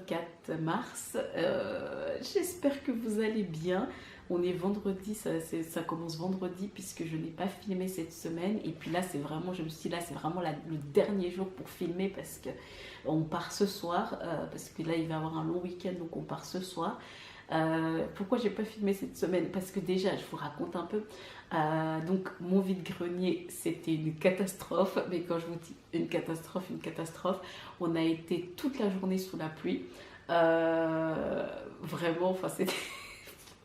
24 mars. J'espère que vous allez bien. On est vendredi, ça commence vendredi puisque je n'ai pas filmé cette semaine. Et puis là, c'est vraiment, je me suis dit, là, c'est vraiment le dernier jour pour filmer parce que on part ce soir. Parce que là, il va y avoir un long week-end, donc on part ce soir. Pourquoi j'ai pas filmé cette semaine? Parce que déjà, je vous raconte un peu. Donc mon vide-grenier, c'était une catastrophe. Mais quand je vous dis une catastrophe, on a été toute la journée sous la pluie. Vraiment, enfin c'était...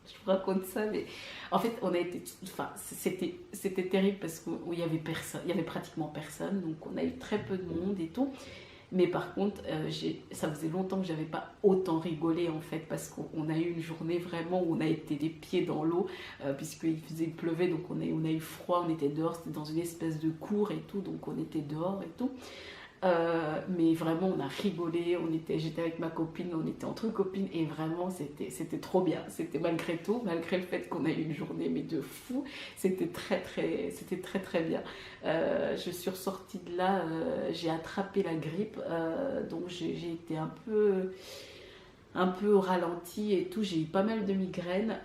je vous raconte ça, mais en fait, on a été... Enfin, c'était terrible parce qu'il y avait personne, il y avait pratiquement personne. Donc on a eu très peu de monde et tout. Mais par contre, ça faisait longtemps que j'avais pas autant rigolé en fait, parce qu'on a eu une journée vraiment où on a été les pieds dans l'eau, puisqu'il pleuvait, donc on a eu froid, on était dehors, c'était dans une espèce de cour et tout, donc on était dehors et tout. Mais vraiment, on a rigolé, j'étais avec ma copine, on était entre copines et vraiment, c'était trop bien. C'était malgré tout, malgré le fait qu'on a eu une journée mais de fou, c'était très bien. Je suis ressortie de là, j'ai attrapé la grippe, donc j'ai été un peu au ralenti et tout. J'ai eu pas mal de migraines.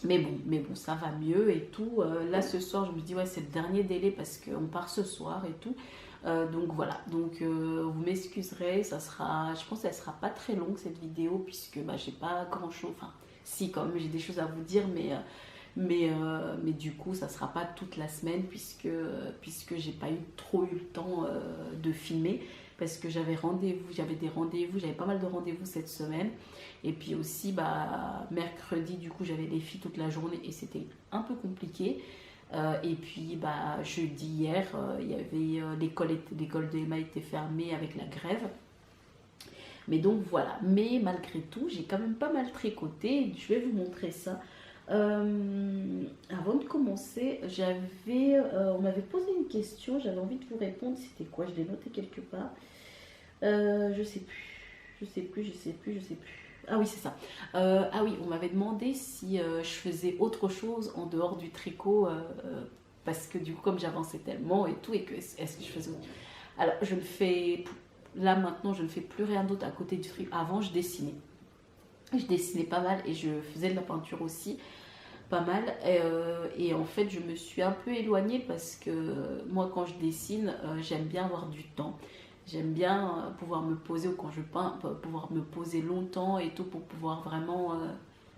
Mais bon, ça va mieux et tout. Là, ce soir, je me dis, ouais, c'est le dernier délai parce qu'on part ce soir et tout. Donc voilà, donc vous m'excuserez, je pense qu'elle sera pas très longue cette vidéo puisque j'ai pas grand chose, enfin si quand même j'ai des choses à vous dire, mais du coup ça sera pas toute la semaine puisque j'ai pas trop eu le temps de filmer parce que j'avais pas mal de rendez-vous cette semaine et puis aussi mercredi du coup j'avais les filles toute la journée et c'était un peu compliqué. Et puis jeudi hier, il y avait l'école de Emma était fermée avec la grève. Mais donc voilà, mais malgré tout, j'ai quand même pas mal tricoté. Je vais vous montrer ça. Avant de commencer, on m'avait posé une question, j'avais envie de vous répondre. C'était quoi? Je l'ai noté quelque part. Je sais plus. Ah oui, c'est ça. Ah oui, on m'avait demandé si je faisais autre chose en dehors du tricot, parce que du coup, comme j'avançais tellement et tout, et que est-ce que je faisais... Alors, là maintenant, je ne fais plus rien d'autre à côté du tricot. Avant, je dessinais. Je dessinais pas mal et je faisais de la peinture aussi, pas mal. Et en fait, je me suis un peu éloignée parce que moi, quand je dessine, j'aime bien avoir du temps. J'aime bien pouvoir me poser, ou quand je peins, pouvoir me poser longtemps et tout pour pouvoir vraiment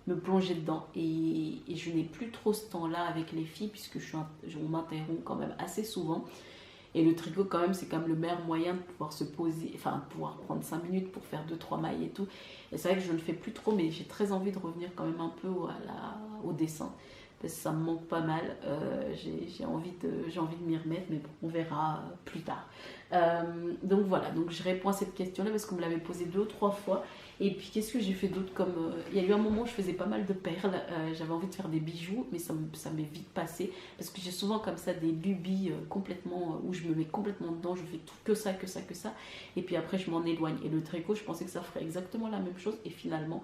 me plonger dedans. Et je n'ai plus trop ce temps-là avec les filles puisque on m'interrompt quand même assez souvent. Et le tricot quand même, c'est quand même le meilleur moyen de pouvoir se poser, enfin pouvoir prendre 5 minutes pour faire 2-3 mailles et tout. Et c'est vrai que je ne le fais plus trop, mais j'ai très envie de revenir quand même un peu au dessin. Parce que ça me manque pas mal, j'ai envie de m'y remettre, mais bon, on verra plus tard. Donc voilà, donc je réponds à cette question-là parce qu'on me l'avait posée 2 ou 3 fois. Et puis qu'est-ce que j'ai fait d'autre comme... il y a eu un moment où je faisais pas mal de perles, j'avais envie de faire des bijoux, mais ça m'est vite passé. Parce que j'ai souvent comme ça des lubies complètement, où je me mets complètement dedans, je fais tout que ça. Et puis après je m'en éloigne. Et le tricot, je pensais que ça ferait exactement la même chose. Et finalement,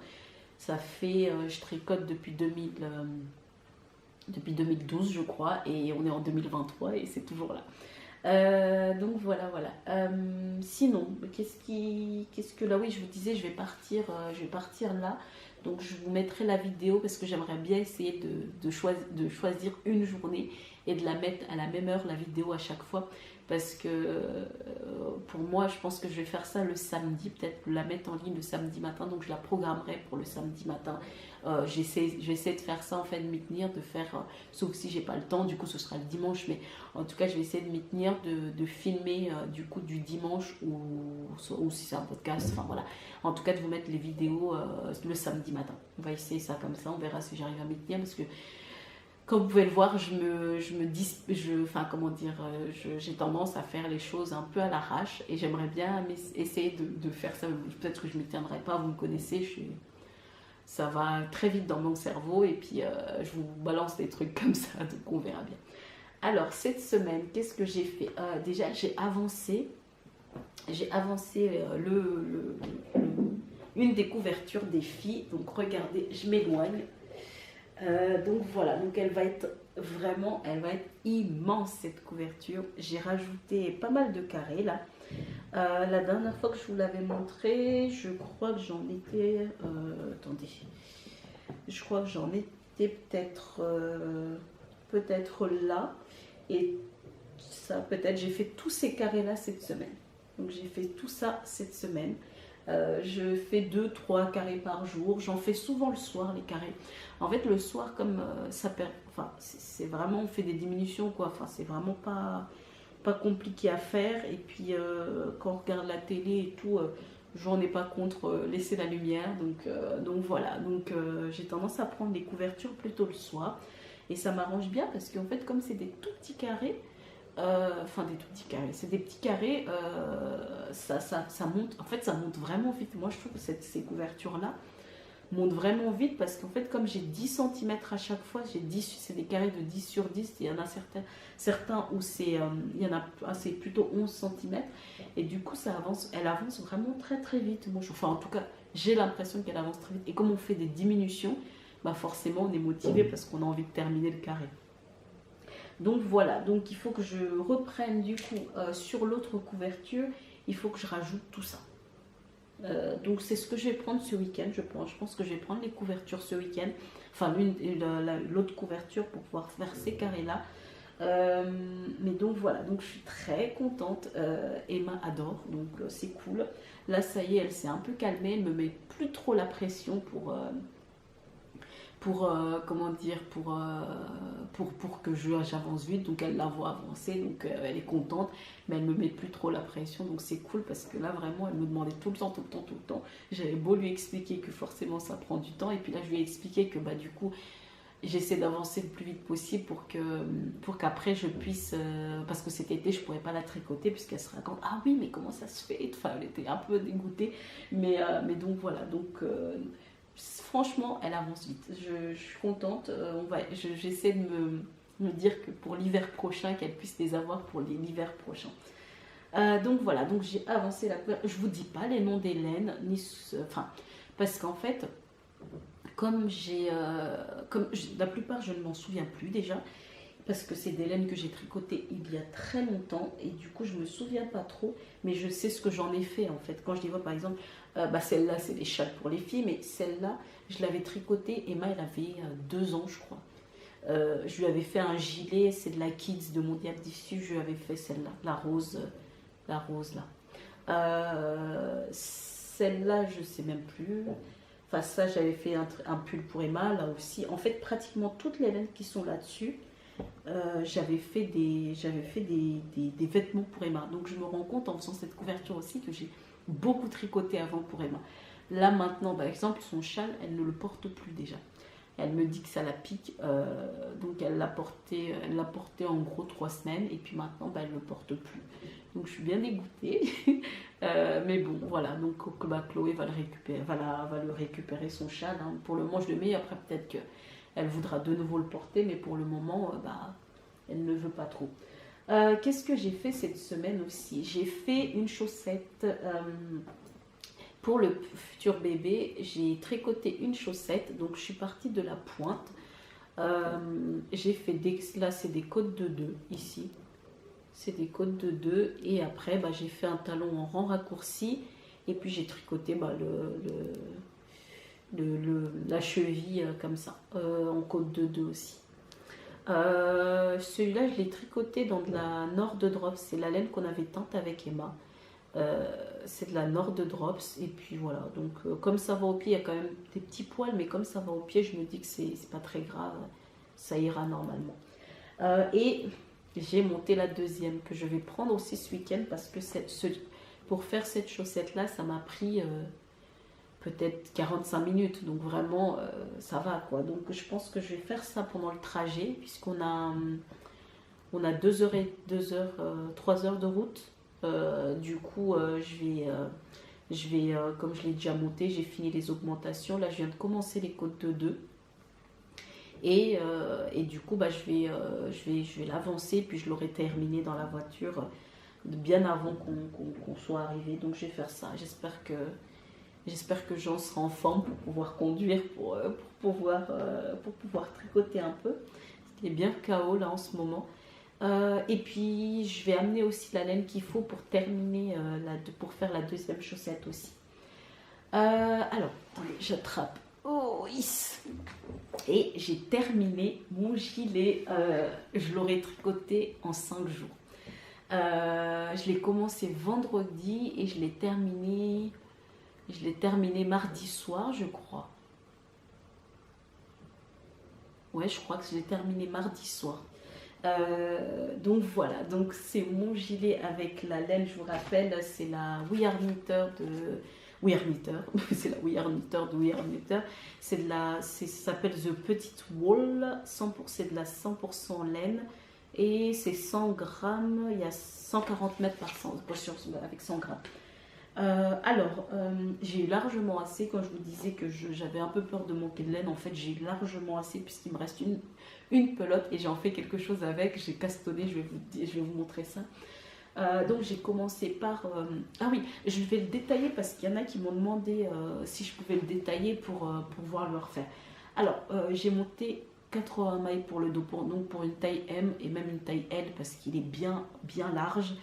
ça fait... je tricote depuis 2012 je crois, et on est en 2023 et c'est toujours là. Donc voilà. Sinon, qu'est-ce que là, oui, je vous disais, je vais partir là. Donc je vous mettrai la vidéo parce que j'aimerais bien essayer de choisir une journée et de la mettre à la même heure, la vidéo à chaque fois. Parce que pour moi, je pense que je vais faire ça le samedi, peut-être la mettre en ligne le samedi matin. Donc je la programmerai pour le samedi matin. Je vais essayer de faire ça, en fait, de m'y tenir, sauf si j'ai pas le temps, du coup ce sera le dimanche. Mais en tout cas, je vais essayer de m'y tenir, de filmer du coup du dimanche ou si c'est un podcast, enfin voilà. En tout cas, de vous mettre les vidéos le samedi matin. On va essayer ça comme ça, on verra si j'arrive à m'y tenir parce que comme vous pouvez le voir, j'ai tendance à faire les choses un peu à l'arrache et j'aimerais bien essayer de faire ça. Peut-être que je ne m'y tiendrai pas, vous me connaissez, ça va très vite dans mon cerveau et puis je vous balance des trucs comme ça, donc on verra bien. Alors, cette semaine, qu'est-ce que j'ai fait? Déjà, j'ai avancé une des couvertures des filles, donc regardez, je m'éloigne. Donc voilà, donc elle va être immense cette couverture. J'ai rajouté pas mal de carrés là. La dernière fois que je vous l'avais montré, je crois que j'en étais... attendez. Je crois que j'en étais peut-être là. Et ça, peut-être, j'ai fait tous ces carrés-là cette semaine. Donc j'ai fait tout ça cette semaine. Je fais 2-3 carrés par jour. J'en fais souvent le soir, les carrés. En fait, le soir, comme ça perd... Enfin, c'est vraiment... On fait des diminutions, quoi. Enfin, c'est vraiment pas compliqué à faire. Et puis, quand on regarde la télé et tout, j'en ai pas contre laisser la lumière. Donc voilà. Donc, j'ai tendance à prendre les couvertures plutôt le soir. Et ça m'arrange bien parce qu'en fait, comme c'est des tout petits carrés, enfin des tout petits carrés, c'est des petits carrés, ça monte, en fait ça monte vraiment vite. Moi je trouve que ces couvertures-là montent vraiment vite parce qu'en fait comme j'ai 10 centimètres à chaque fois, c'est des carrés de 10 sur 10, il y en a certains où il y en a, c'est plutôt 11 centimètres et du coup elle avance vraiment très très vite. Moi, enfin en tout cas j'ai l'impression qu'elle avance très vite et comme on fait des diminutions, bah forcément on est motivé parce qu'on a envie de terminer le carré. Donc voilà, donc il faut que je reprenne du coup sur l'autre couverture, il faut que je rajoute tout ça. Donc c'est ce que je vais prendre ce week-end, je pense que je vais prendre les couvertures ce week-end, enfin l'autre couverture pour pouvoir faire ces carrés-là. Mais donc voilà, donc je suis très contente, Emma adore, donc c'est cool. Là ça y est, elle s'est un peu calmée, elle me met plus trop la pression comment dire, pour que j'avance vite. Donc elle la voit avancer, donc elle est contente, mais elle me met plus trop la pression, donc c'est cool parce que là vraiment elle me demandait tout le temps. J'avais beau lui expliquer que forcément ça prend du temps, et puis là je lui ai expliqué que bah du coup j'essaie d'avancer le plus vite possible pour qu'après je puisse, parce que cet été je pourrais pas la tricoter puisqu'elle se raconte ah oui mais comment ça se fait, enfin elle était un peu dégoûtée, mais donc voilà, donc franchement, elle avance vite. Je suis contente. J'essaie de me dire que pour l'hiver prochain, qu'elle puisse les avoir pour l'hiver prochain. Donc voilà, donc j'ai avancé la couleur. Je vous dis pas les noms des laines, enfin, parce qu'en fait, la plupart, je ne m'en souviens plus déjà, parce que c'est des laines que j'ai tricotées il y a très longtemps, et du coup, je me souviens pas trop, mais je sais ce que j'en ai fait en fait. Quand je les vois par exemple, celle-là, c'est des châles pour les filles, mais celle-là, je l'avais tricotée. Emma, elle avait 2 ans, je crois. Je lui avais fait un gilet, c'est de la Kids de Mondial d'Issue. Je lui avais fait celle-là, la rose là. Celle-là, je sais même plus. Enfin, ça, j'avais fait un pull pour Emma, là aussi. En fait, pratiquement toutes les laines qui sont là-dessus, j'avais fait des vêtements pour Emma. Donc, je me rends compte en faisant cette couverture aussi que j'ai beaucoup tricoté avant pour Emma. Là, maintenant, par exemple, son châle, elle ne le porte plus déjà. Elle me dit que ça la pique, donc elle l'a porté en gros 3 semaines, et puis maintenant, elle ne le porte plus. Donc, je suis bien dégoûtée. Mais bon, voilà, donc Chloé va le récupérer son châle. Hein. Pour le moment, je le mets, après peut-être qu'elle voudra de nouveau le porter, mais pour le moment, elle ne veut pas trop. Qu'est-ce que j'ai fait cette semaine aussi? J'ai fait une chaussette pour le futur bébé. J'ai tricoté une chaussette, donc je suis partie de la pointe. J'ai fait là c'est des côtes de 2 ici. C'est des côtes de 2 et après j'ai fait un talon en rang raccourci et puis j'ai tricoté la cheville comme ça, en côte de 2 aussi. Celui-là, je l'ai tricoté dans de la Nord de Drops. C'est la laine qu'on avait teinte avec Emma. C'est de la Nord de Drops. Et puis voilà. Donc, comme ça va au pied, il y a quand même des petits poils. Mais comme ça va au pied, je me dis que c'est pas très grave. Ça ira normalement. Et j'ai monté la deuxième que je vais prendre aussi ce week-end. Parce que pour faire cette chaussette-là, ça m'a pris peut-être 45 minutes, donc vraiment ça va quoi. Donc je pense que je vais faire ça pendant le trajet, puisqu'on a 3 heures de route. Du coup je vais comme je l'ai déjà monté, j'ai fini les augmentations, là je viens de commencer les côtes de 2 et du coup je vais l'avancer, puis je l'aurai terminé dans la voiture bien avant qu'on soit arrivé. Donc je vais faire ça. J'espère que Jean sera en forme pour pouvoir conduire, pour pouvoir tricoter un peu. Il est bien KO là en ce moment. Et puis je vais amener aussi la laine qu'il faut pour terminer, pour faire la deuxième chaussette aussi. Alors, attendez, j'attrape. Oh, yes. Et j'ai terminé mon gilet. Je l'aurais tricoté en 5 jours. Je l'ai commencé vendredi et je l'ai terminé mardi soir, je crois. Ouais, je crois que je l'ai terminé mardi soir. Donc voilà, donc c'est mon gilet avec la laine, je vous rappelle, c'est la We Are Knitter de We Are Knitter, c'est la We Are Knitter de We Are Knitter, ça s'appelle The Petite Wool, c'est de la 100% laine et c'est 100 grammes, il y a 140 mètres par 100, avec 100 grammes. J'ai eu largement assez. Quand je vous disais que j'avais un peu peur de manquer de laine, en fait j'ai eu largement assez puisqu'il me reste une pelote et j'en fais quelque chose avec. J'ai castonné, je vais vous montrer ça. Donc j'ai commencé par... Ah oui, je vais le détailler parce qu'il y en a qui m'ont demandé si je pouvais le détailler pour pouvoir le refaire. Alors j'ai monté 80 mailles pour le dos, donc pour une taille M et même une taille L parce qu'il est bien large.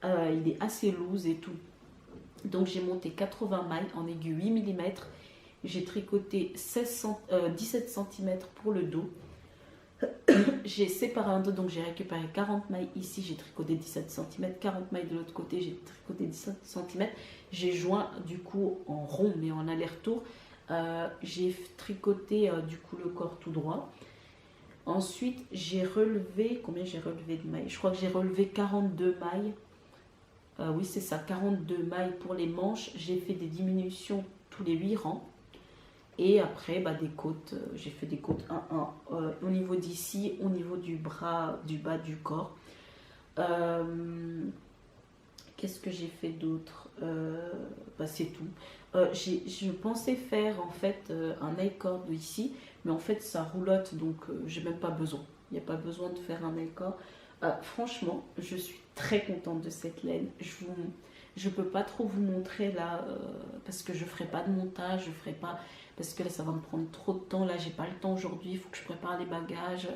Il est assez loose et tout. Donc j'ai monté 80 mailles en aiguille 8 mm. J'ai tricoté 17 cm pour le dos. J'ai séparé un dos, donc j'ai récupéré 40 mailles ici, j'ai tricoté 17 cm, 40 mailles de l'autre côté, j'ai tricoté 17 cm. J'ai joint du coup en rond mais en aller-retour. J'ai tricoté du coup le corps tout droit. Ensuite j'ai relevé, combien j'ai relevé de mailles? Je crois que j'ai relevé 42 mailles. Oui, c'est ça, 42 mailles pour les manches. J'ai fait des diminutions tous les 8 rangs. Et après, des côtes, j'ai fait des côtes 1-1 au niveau d'ici, au niveau du bras, du bas du corps. Qu'est-ce que j'ai fait d'autre? C'est tout. Je pensais faire en fait un I-cord ici, mais en fait ça roulotte, donc j'ai même pas besoin. Il n'y a pas besoin de faire un I-cord. Franchement, je suis très contente de cette laine. Je peux pas trop vous montrer là parce que je ferai pas de montage, je ferai pas parce que là ça va me prendre trop de temps. Là j'ai pas le temps aujourd'hui, il faut que je prépare les bagages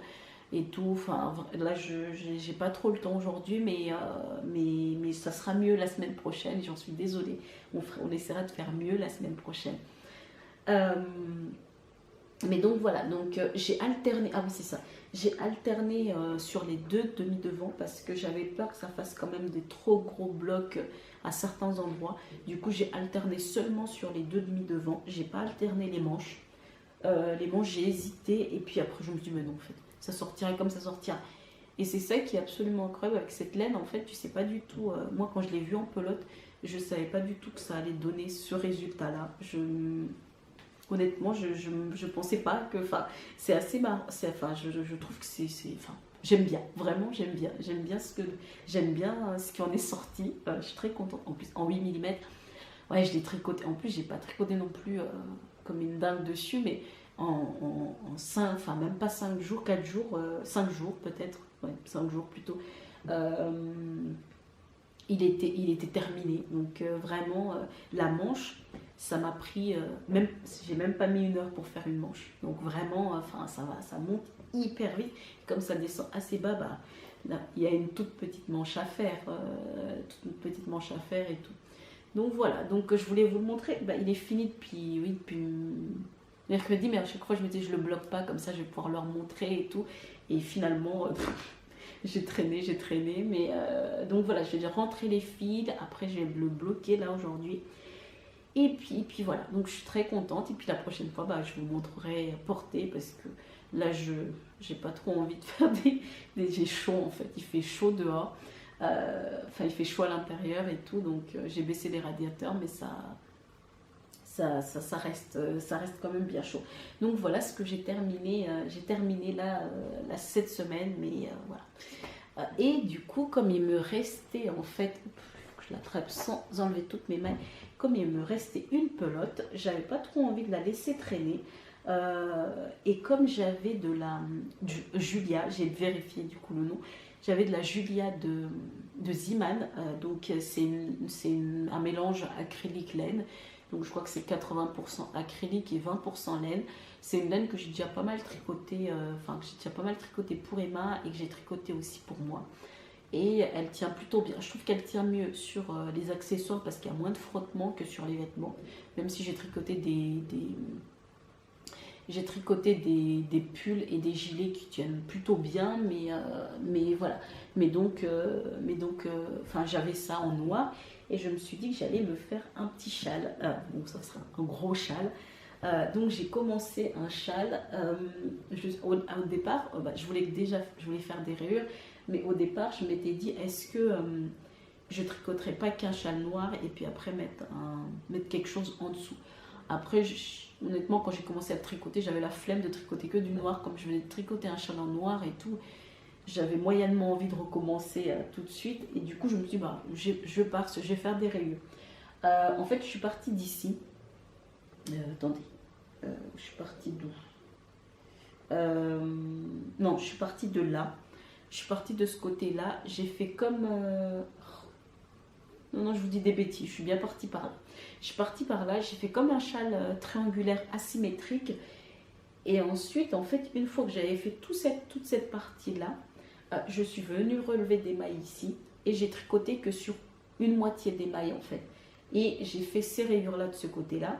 et tout. Enfin là j'ai pas trop le temps aujourd'hui, mais ça sera mieux la semaine prochaine. J'en suis désolée. On essaiera de faire mieux la semaine prochaine. Mais donc voilà, donc j'ai alterné, ah oui c'est ça, j'ai alterné sur les deux demi-devants parce que j'avais peur que ça fasse quand même des trop gros blocs à certains endroits. Du coup j'ai alterné seulement sur les deux demi-devants, j'ai pas alterné les manches. Les manches j'ai hésité et puis après je me suis dit mais non en fait, ça sortirait comme ça sortira. Et c'est ça qui est absolument incroyable avec cette laine, en fait tu sais pas du tout, moi quand je l'ai vue en pelote, je savais pas du tout que ça allait donner ce résultat là. Honnêtement, je pensais pas que... Enfin, c'est assez marrant. Je trouve que c'est... J'aime bien, vraiment j'aime bien. J'aime bien ce qui en est sorti. Je suis très contente. En plus, en 8 mm. Ouais, je l'ai tricoté. En plus, j'ai pas tricoté non plus comme une dingue dessus, mais en 5, enfin même pas 5 jours, 4 jours, 5 jours peut-être. Ouais, 5 jours plutôt. Il était terminé. Donc vraiment, la manche... Ça m'a pris, j'ai même pas mis 1 heure pour faire une manche. Donc vraiment, ça monte hyper vite. Comme ça descend assez bas, là, il y a une toute petite manche à faire, et tout. Donc voilà, donc je voulais vous le montrer. Il est fini depuis mercredi, mais à chaque fois je me disais je le bloque pas, comme ça je vais pouvoir leur montrer et tout. Et finalement, j'ai traîné, mais donc voilà, je vais rentrer les fils. Après je vais le bloquer là aujourd'hui. Et puis voilà, donc je suis très contente. Et puis la prochaine fois, je vous montrerai porter parce que là, j'ai pas trop envie de faire j'ai chaud en fait. Il fait chaud dehors. Il fait chaud à l'intérieur et tout. Donc j'ai baissé les radiateurs, mais ça reste quand même bien chaud. Donc voilà ce que j'ai terminé. J'ai terminé là cette semaine, mais voilà. Et du coup, comme il me restait en fait, je l'attrape sans enlever toutes mes mains. Comme il me restait une pelote, j'avais pas trop envie de la laisser traîner. Et comme j'avais de la Julia, j'ai vérifié du coup le nom, j'avais de la Julia de Ziman, donc c'est un mélange acrylique laine. Donc je crois que c'est 80% acrylique et 20% laine. C'est une laine que j'ai déjà pas mal tricoté, que j'ai déjà pas mal tricoté pour Emma et que j'ai tricoté aussi pour moi. Et elle tient plutôt bien. Je trouve qu'elle tient mieux sur les accessoires parce qu'il y a moins de frottement que sur les vêtements. Même si j'ai tricoté des pulls et des gilets qui tiennent plutôt bien, mais voilà. J'avais ça en noir et je me suis dit que j'allais me faire un petit châle. Bon, ça sera un gros châle. Donc j'ai commencé un châle. Au départ, je voulais faire des rayures, mais au départ, je m'étais dit, est-ce que je tricoterais pas qu'un châle noir et puis après mettre quelque chose en dessous. Après, honnêtement, quand j'ai commencé à tricoter, j'avais la flemme de tricoter que du noir, comme je venais de tricoter un châle en noir et tout. J'avais moyennement envie de recommencer tout de suite. Et du coup, je me suis dit, je vais faire des rayures. En fait, je suis partie d'ici. Attendez, je suis partie d'où Non, je suis partie de là. Je suis partie de ce côté-là. J'ai fait comme... Non, je vous dis des bêtises. Je suis bien partie par là. Je suis partie par là. J'ai fait comme un châle triangulaire asymétrique. Et ensuite, en fait, une fois que j'avais fait toute cette partie-là, je suis venue relever des mailles ici. Et j'ai tricoté que sur une moitié des mailles, en fait. Et j'ai fait ces rayures-là de ce côté-là.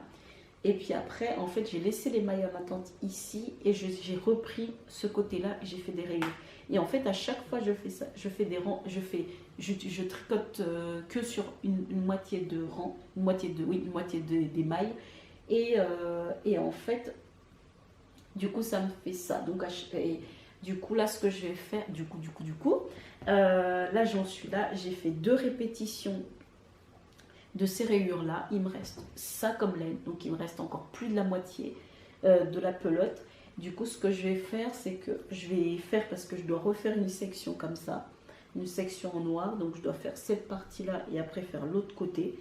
Et puis après, en fait, j'ai laissé les mailles en attente ici et j'ai repris ce côté-là et j'ai fait des rayures. Et en fait, à chaque fois, je fais ça. Je fais des rangs, je tricote que sur une moitié de rang, une moitié des mailles. Et en fait, du coup, ça me fait ça. Donc, du coup, là, ce que je vais faire, là, j'en suis là. J'ai fait 2 répétitions de ces rayures là, il me reste ça comme laine, donc il me reste encore plus de la moitié de la pelote. Du coup, ce que je vais faire, c'est que je vais faire, parce que je dois refaire une section comme ça, une section en noir, donc je dois faire cette partie là et après faire l'autre côté.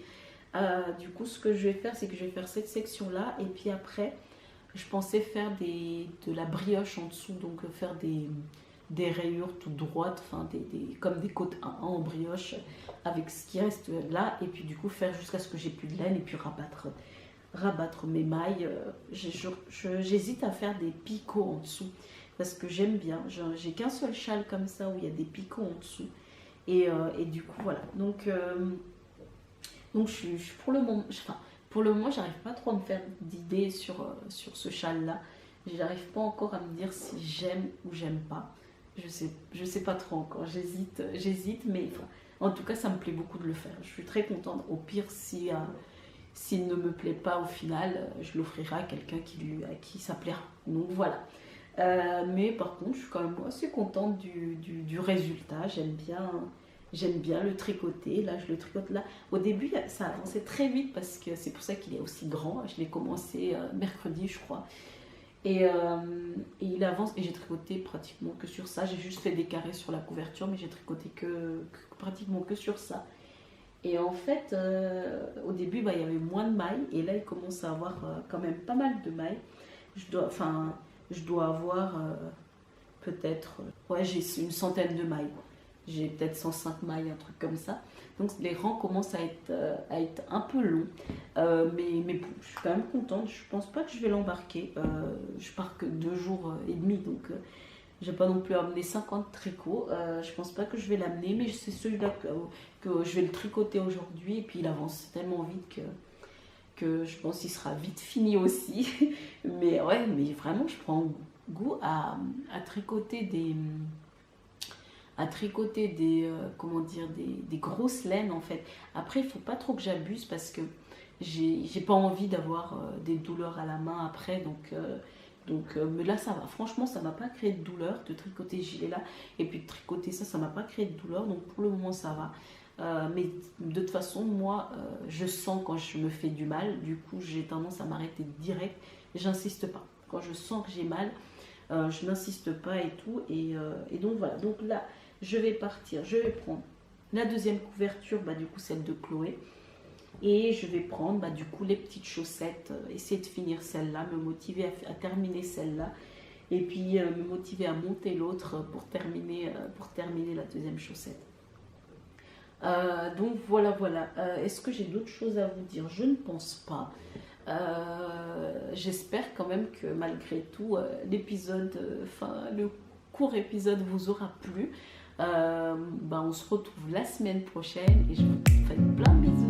Du coup, ce que je vais faire, c'est que je vais faire cette section là et puis après je pensais faire de la brioche en dessous, donc faire des rayures toutes droites, enfin comme des côtes en brioche avec ce qui reste là, et puis du coup faire jusqu'à ce que j'ai plus de laine et puis rabattre mes mailles. J'hésite à faire des picots en dessous parce que j'aime bien. J'ai qu'un seul châle comme ça où il y a des picots en dessous et du coup voilà. Donc pour le moment, j'arrive pas trop à me faire d'idées sur ce châle là. J'arrive pas encore à me dire si j'aime ou j'aime pas. Je sais pas trop encore, j'hésite, mais enfin, en tout cas, ça me plaît beaucoup de le faire. Je suis très contente. Au pire, s'il ne me plaît pas au final, je l'offrirai à quelqu'un à qui ça plaira. Donc voilà. Mais par contre, je suis quand même assez contente du résultat. J'aime bien le tricoter. Là, je le tricote là. Au début, ça avançait très vite parce que c'est pour ça qu'il est aussi grand. Je l'ai commencé mercredi, je crois. Et il avance, et j'ai tricoté pratiquement que sur ça. J'ai juste fait des carrés sur la couverture, mais j'ai tricoté pratiquement que sur ça. Et en fait, au début, il y avait moins de mailles, et là, il commence à avoir quand même pas mal de mailles. Je dois avoir peut-être, j'ai une centaine de mailles. J'ai peut-être 105 mailles, un truc comme ça. Donc les rangs commencent à être un peu longs. Mais bon, je suis quand même contente. Je pense pas que je vais l'embarquer. Je pars que 2 jours et demi. Donc je vais pas non plus amener 50 tricots. Je pense pas que je vais l'amener. Mais c'est celui-là que je vais le tricoter aujourd'hui. Et puis il avance tellement vite que je pense qu'il sera vite fini aussi. Mais ouais, mais vraiment, je prends goût à tricoter des grosses laines en fait. Après, il faut pas trop que j'abuse parce que j'ai pas envie d'avoir des douleurs à la main après. Mais là, ça va. Franchement, ça m'a pas créé de douleur de tricoter ce gilet là. Et puis de tricoter ça, ça m'a pas créé de douleur. Donc pour le moment, ça va. Mais de toute façon, moi, je sens quand je me fais du mal. Du coup, j'ai tendance à m'arrêter direct. J'insiste pas. Quand je sens que j'ai mal, je n'insiste pas et tout. Et donc voilà. Donc là, je vais partir. Je vais prendre la deuxième couverture, du coup celle de Chloé. Et je vais prendre du coup les petites chaussettes. Essayer de finir celle-là. Me motiver à terminer celle-là. Et puis me motiver à monter l'autre pour terminer la deuxième chaussette. Donc voilà, voilà. Est-ce que j'ai d'autres choses à vous dire? Je ne pense pas. J'espère quand même que malgré tout, l'épisode, enfin le court épisode vous aura plu. On se retrouve la semaine prochaine et je vous fais plein de bisous.